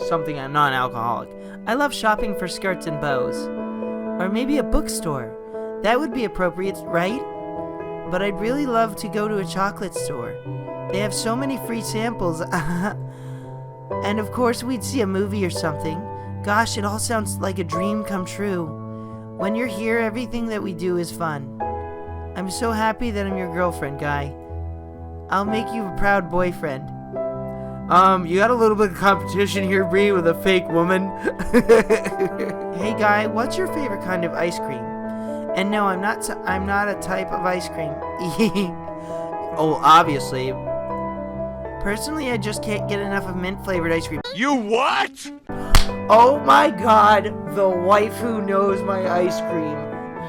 something non-alcoholic. I love shopping for skirts and bows. Or maybe a bookstore. That would be appropriate, right? But I'd really love to go to a chocolate store. They have so many free samples. And of course we'd see a movie or something. Gosh, it all sounds like a dream come true. When you're here, everything that we do is fun. I'm so happy that I'm your girlfriend, Guy. I'll make you a proud boyfriend. You got a little bit of competition here, Bree, with a fake woman. Hey, Guy, what's your favorite kind of ice cream? And no, I'm not a type of ice cream. Oh, obviously. Personally, I just can't get enough of mint-flavored ice cream. You what? Oh my god, the wife who knows my ice cream.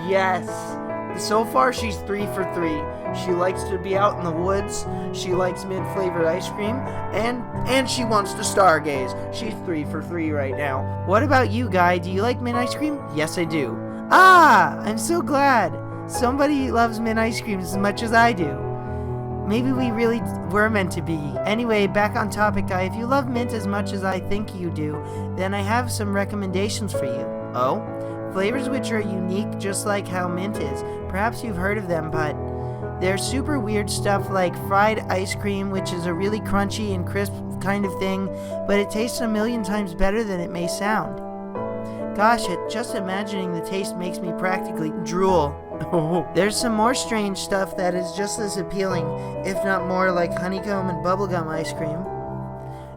Yes. So far, she's 3 for 3. She likes to be out in the woods, she likes mint-flavored ice cream, and she wants to stargaze. She's 3 for 3 right now. What about you, Guy? Do you like mint ice cream? Yes, I do. Ah, I'm so glad. Somebody loves mint ice cream as much as I do. Maybe we really were meant to be. Anyway, back on topic, Guy. If you love mint as much as I think you do, then I have some recommendations for you. Oh? Flavors which are unique, just like how mint is. Perhaps you've heard of them, but they're super weird stuff like fried ice cream, which is a really crunchy and crisp kind of thing, but it tastes a million times better than it may sound. Gosh, just imagining the taste makes me practically drool. There's some more strange stuff that is just as appealing, if not more, like honeycomb and bubblegum ice cream.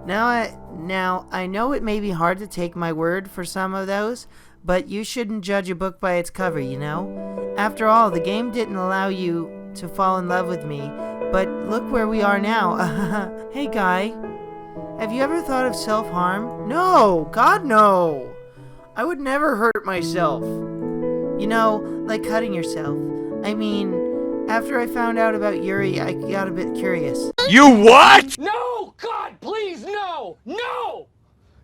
Now, I know it may be hard to take my word for some of those, but you shouldn't judge a book by its cover, you know? After all, the game didn't allow you to fall in love with me, but look where we are now. Hey, Guy, have you ever thought of self-harm? No! God, no! I would never hurt myself. You know, like cutting yourself. I mean, after I found out about Yuri, I got a bit curious. You what? No! God, please, no! No!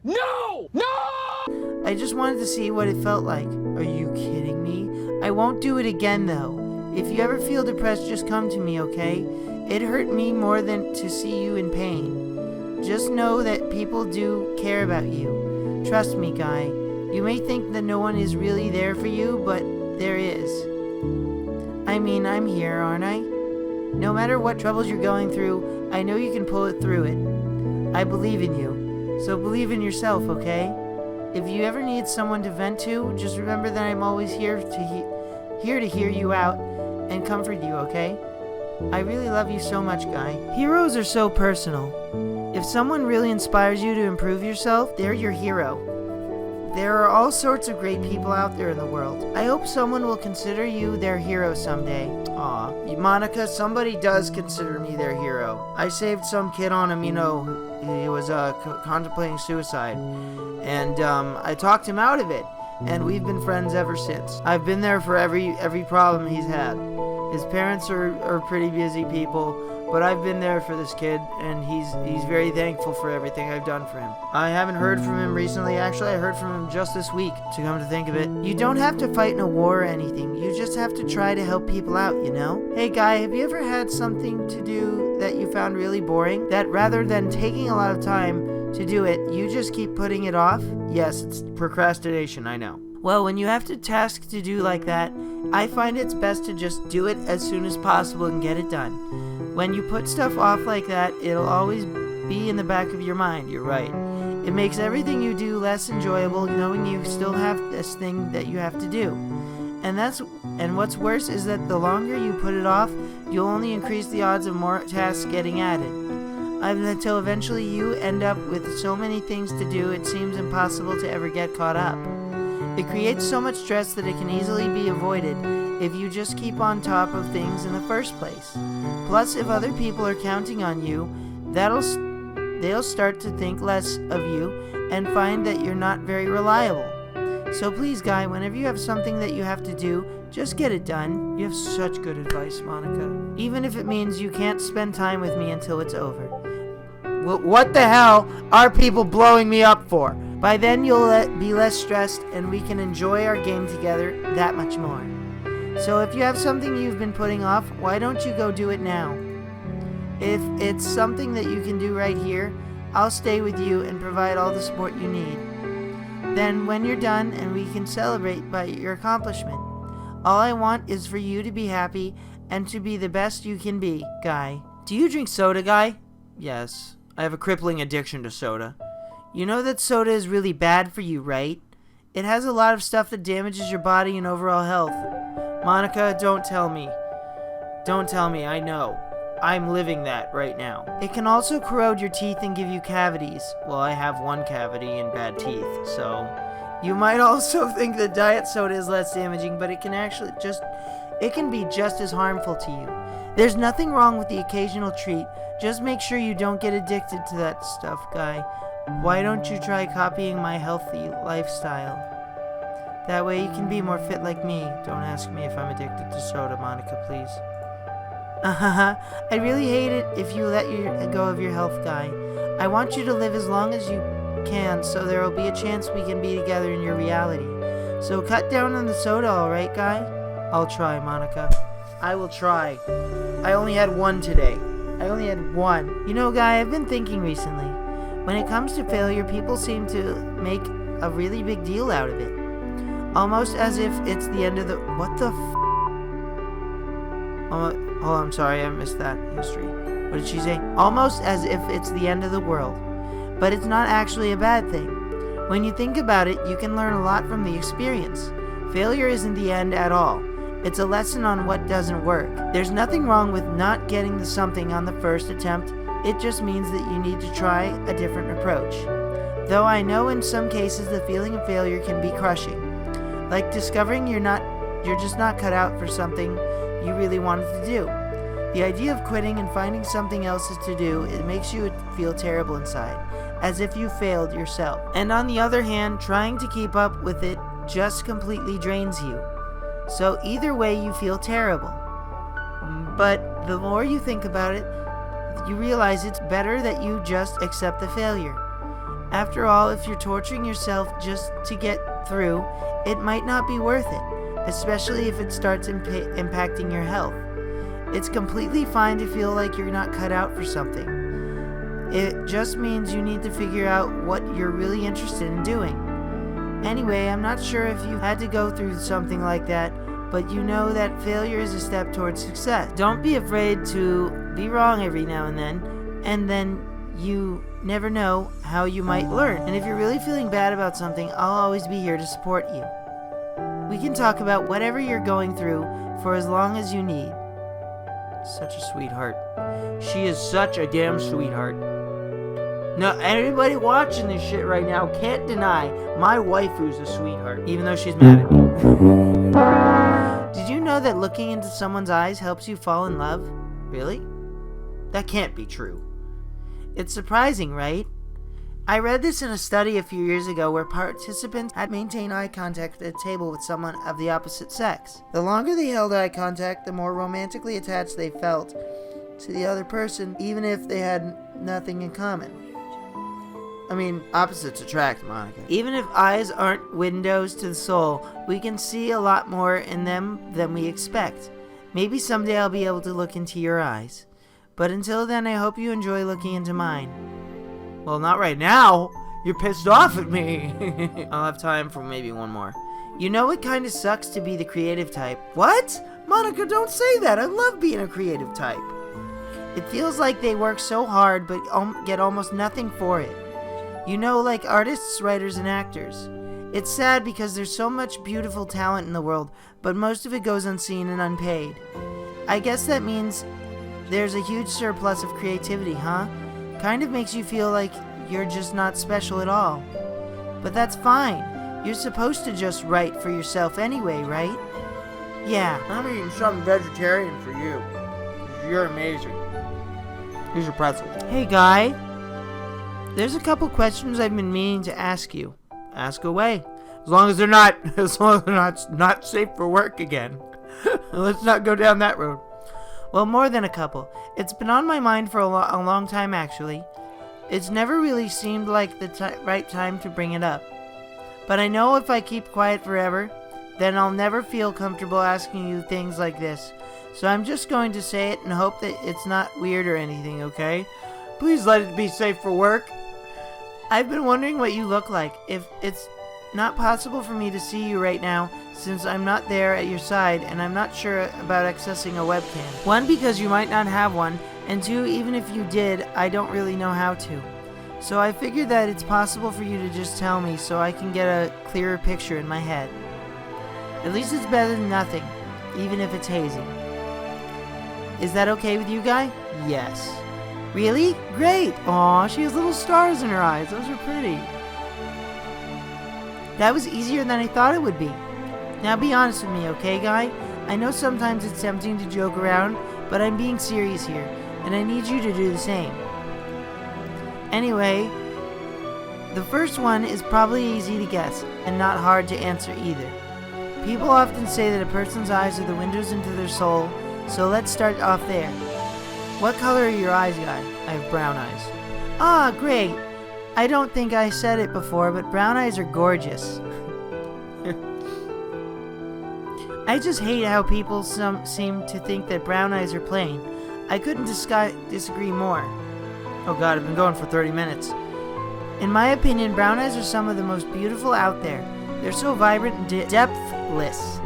No! No! I just wanted to see what it felt like. Are you kidding me? I won't do it again, though. If you ever feel depressed, just come to me, okay? It hurt me more than to see you in pain. Just know that people do care about you. Trust me, Guy. You may think that no one is really there for you, but there is. I mean, I'm here, aren't I? No matter what troubles you're going through, I know you can pull it through it. I believe in you. So believe in yourself, okay? If you ever need someone to vent to, just remember that I'm always here to hear you out and comfort you, okay? I really love you so much, Guy. Heroes are so personal. If someone really inspires you to improve yourself, they're your hero. There are all sorts of great people out there in the world. I hope someone will consider you their hero someday. Aw, Monika, somebody does consider me their hero. I saved some kid on him, you know, he was contemplating suicide. And I talked him out of it. And we've been friends ever since. I've been there for every problem he's had. His parents are pretty busy people, but I've been there for this kid, and he's very thankful for everything I've done for him. I haven't heard from him recently. Actually, I heard from him just this week, to come to think of it. You don't have to fight in a war or anything. You just have to try to help people out, you know? Hey, Guy, have you ever had something to do that you found really boring? That rather than taking a lot of time to do it, you just keep putting it off? Yes, it's procrastination, I know. Well, when you have to task to do like that, I find it's best to just do it as soon as possible and get it done. When you put stuff off like that, it'll always be in the back of your mind, you're right. It makes everything you do less enjoyable knowing you still have this thing that you have to do. And what's worse is that the longer you put it off, you'll only increase the odds of more tasks getting added. Until eventually you end up with so many things to do, it seems impossible to ever get caught up. It creates so much stress that it can easily be avoided if you just keep on top of things in the first place. Plus, if other people are counting on you, they'll start to think less of you and find that you're not very reliable. So please, Guy, whenever you have something that you have to do, just get it done. You have such good advice, Monika. Even if it means you can't spend time with me until it's over. Well, what the hell are people blowing me up for? By then you'll be less stressed and we can enjoy our game together that much more. So if you have something you've been putting off, why don't you go do it now? If it's something that you can do right here, I'll stay with you and provide all the support you need. Then when you're done and we can celebrate by your accomplishment. All I want is for you to be happy and to be the best you can be, Guy. Do you drink soda, Guy? Yes. I have a crippling addiction to soda. You know that soda is really bad for you, right? It has a lot of stuff that damages your body and overall health. Monika, don't tell me. Don't tell me, I know. I'm living that right now. It can also corrode your teeth and give you cavities. Well, I have one cavity and bad teeth, so... You might also think that diet soda is less damaging, but it can be just as harmful to you. There's nothing wrong with the occasional treat. Just make sure you don't get addicted to that stuff, Guy. Why don't you try copying my healthy lifestyle? That way you can be more fit like me. Don't ask me if I'm addicted to soda, Monika, please. I'd really hate it if you let go of your health, Guy. I want you to live as long as you can, so there will be a chance we can be together in your reality. So cut down on the soda, alright, Guy? I'll try, Monika. I will try. I only had one today. I only had one. You know, Guy, I've been thinking recently. When it comes to failure, people seem to make a really big deal out of it. Almost as if it's the end of the... What the f... Oh, I'm sorry, I missed that history. What did she say? Almost as if it's the end of the world. But it's not actually a bad thing. When you think about it, you can learn a lot from the experience. Failure isn't the end at all. It's a lesson on what doesn't work. There's nothing wrong with not getting the something on the first attempt. It just means that you need to try a different approach. Though I know in some cases the feeling of failure can be crushing. Like discovering you're just not cut out for something you really wanted to do. The idea of quitting and finding something else to do, it makes you feel terrible inside, as if you failed yourself. And on the other hand, trying to keep up with it just completely drains you. So either way, you feel terrible. But the more you think about it, you realize it's better that you just accept the failure. After all, if you're torturing yourself just to get through, it might not be worth it, especially if it starts impacting your health. It's completely fine to feel like you're not cut out for something. It just means you need to figure out what you're really interested in doing. Anyway, I'm not sure if you had to go through something like that, but you know that failure is a step towards success. Don't be afraid to be wrong every now and then you never know how you might learn. And if you're really feeling bad about something, I'll always be here to support you. We can talk about whatever you're going through for as long as you need. Such a sweetheart. She is such a damn sweetheart. No, everybody watching this shit right now can't deny my waifu's a sweetheart, even though she's mad at me. Did you know that looking into someone's eyes helps you fall in love? Really? That can't be true. It's surprising, right? I read this in a study a few years ago where participants had maintained eye contact at a table with someone of the opposite sex. The longer they held eye contact, the more romantically attached they felt to the other person, even if they had nothing in common. I mean, opposites attract, Monika. Even if eyes aren't windows to the soul, we can see a lot more in them than we expect. Maybe someday I'll be able to look into your eyes. But until then, I hope you enjoy looking into mine. Well, not right now. You're pissed off at me. I'll have time for maybe one more. You know it kind of sucks to be the creative type. What? Monika, don't say that. I love being a creative type. It feels like they work so hard but get almost nothing for it. You know, like artists, writers, and actors. It's sad because there's so much beautiful talent in the world, but most of it goes unseen and unpaid. I guess that means there's a huge surplus of creativity, huh? Kind of makes you feel like you're just not special at all. But that's fine. You're supposed to just write for yourself anyway, right? Yeah. I'm eating something vegetarian for you. You're amazing. Here's your pretzel. Hey, Guy. There's a couple questions I've been meaning to ask you. Ask away. As long as they're not safe for work again. Let's not go down that road. Well, more than a couple. It's been on my mind for a long time, actually. It's never really seemed like the right time to bring it up. But I know if I keep quiet forever, then I'll never feel comfortable asking you things like this. So I'm just going to say it and hope that it's not weird or anything, okay? Please let it be safe for work. I've been wondering what you look like. If it's not possible for me to see you right now, since I'm not there at your side and I'm not sure about accessing a webcam. 1, because you might not have one, and 2, even if you did, I don't really know how to. So I figured that it's possible for you to just tell me so I can get a clearer picture in my head. At least it's better than nothing, even if it's hazy. Is that okay with you, Guy? Yes. Really? Great! Aw, she has little stars in her eyes. Those are pretty. That was easier than I thought it would be. Now be honest with me, okay, Guy? I know sometimes it's tempting to joke around, but I'm being serious here, and I need you to do the same. Anyway, the first one is probably easy to guess, and not hard to answer either. People often say that a person's eyes are the windows into their soul, so let's start off there. What color are your eyes, Guy? I have brown eyes. Ah, great! I don't think I said it before, but brown eyes are gorgeous. I just hate how people seem to think that brown eyes are plain. I couldn't disagree more. Oh god, I've been going for 30 minutes. In my opinion, brown eyes are some of the most beautiful out there. They're so vibrant and depthless.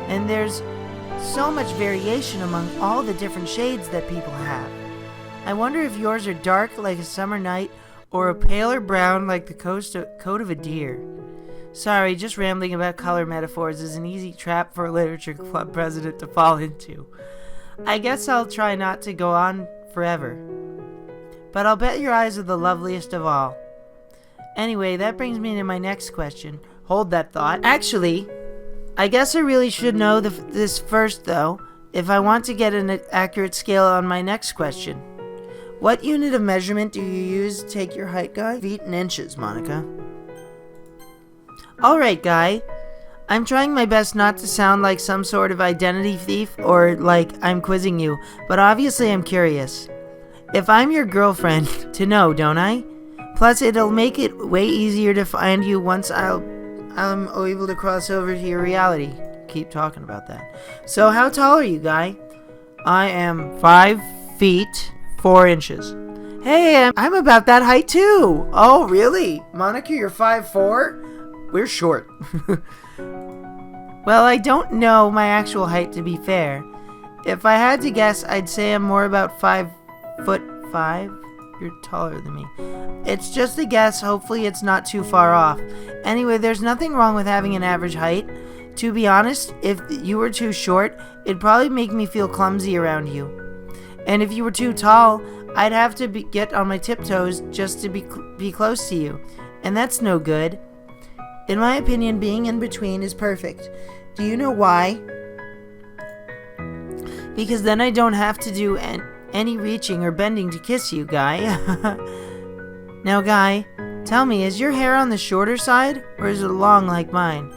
And there's so much variation among all the different shades that people have. I wonder if yours are dark like a summer night or a paler brown like the coat of a deer. Sorry, just rambling about color metaphors is an easy trap for a literature club president to fall into. I guess I'll try not to go on forever. But I'll bet your eyes are the loveliest of all. Anyway, that brings me to my next question. Hold that thought. Actually, I guess I really should know this first, though, if I want to get an accurate scale on my next question. What unit of measurement do you use to take your height, Guy? Feet and inches, Monika. Alright, Guy. I'm trying my best not to sound like some sort of identity thief or like I'm quizzing you, but obviously I'm curious. If I'm your girlfriend, to know, don't I? Plus, it'll make it way easier to find you once I'm able to cross over to your reality. Keep talking about that. So, how tall are you, Guy? I am 5 feet 4 inches. Hey, I'm about that height too. Oh, really? Monika, you're 5'4"? We're short. Well, I don't know my actual height, to be fair. If I had to guess, I'd say I'm more about 5'5". You're taller than me. It's just a guess. Hopefully it's not too far off. Anyway, there's nothing wrong with having an average height. To be honest, if you were too short, it'd probably make me feel clumsy around you. And if you were too tall, I'd have to get on my tiptoes just to be close to you. And that's no good. In my opinion, being in between is perfect. Do you know why? Because then I don't have to do any reaching or bending to kiss you, Guy. Now, Guy, tell me, is your hair on the shorter side, or is it long like mine?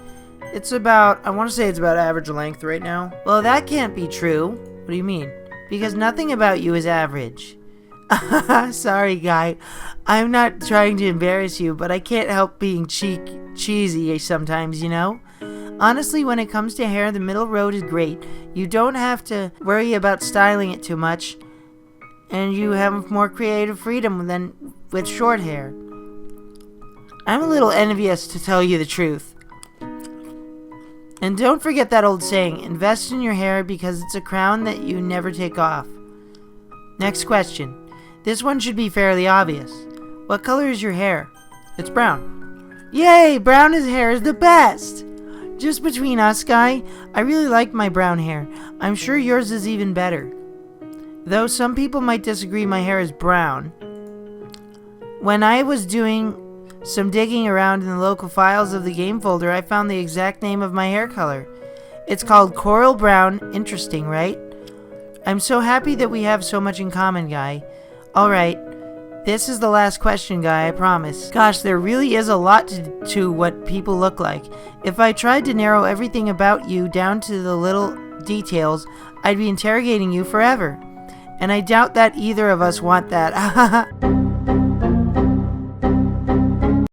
It's about, I want to say it's about average length right now. Well, that can't be true. What do you mean? Because nothing about you is average. Sorry, Guy. I'm not trying to embarrass you, but I can't help being cheesy sometimes, you know? Honestly, when it comes to hair, the middle road is great. You don't have to worry about styling it too much, and you have more creative freedom than with short hair. I'm a little envious, to tell you the truth. And don't forget that old saying, invest in your hair because it's a crown that you never take off. Next question. This one should be fairly obvious. What color is your hair? It's brown. Yay! Brown hair is the best! Just between us, Guy, I really like my brown hair. I'm sure yours is even better. Though some people might disagree my hair is brown. When I was doing some digging around in the local files of the game folder, I found the exact name of my hair color. It's called coral brown. Interesting, right? I'm so happy that we have so much in common, Guy. Alright, this is the last question, Guy, I promise. Gosh, there really is a lot to what people look like. If I tried to narrow everything about you down to the little details, I'd be interrogating you forever. And I doubt that either of us want that.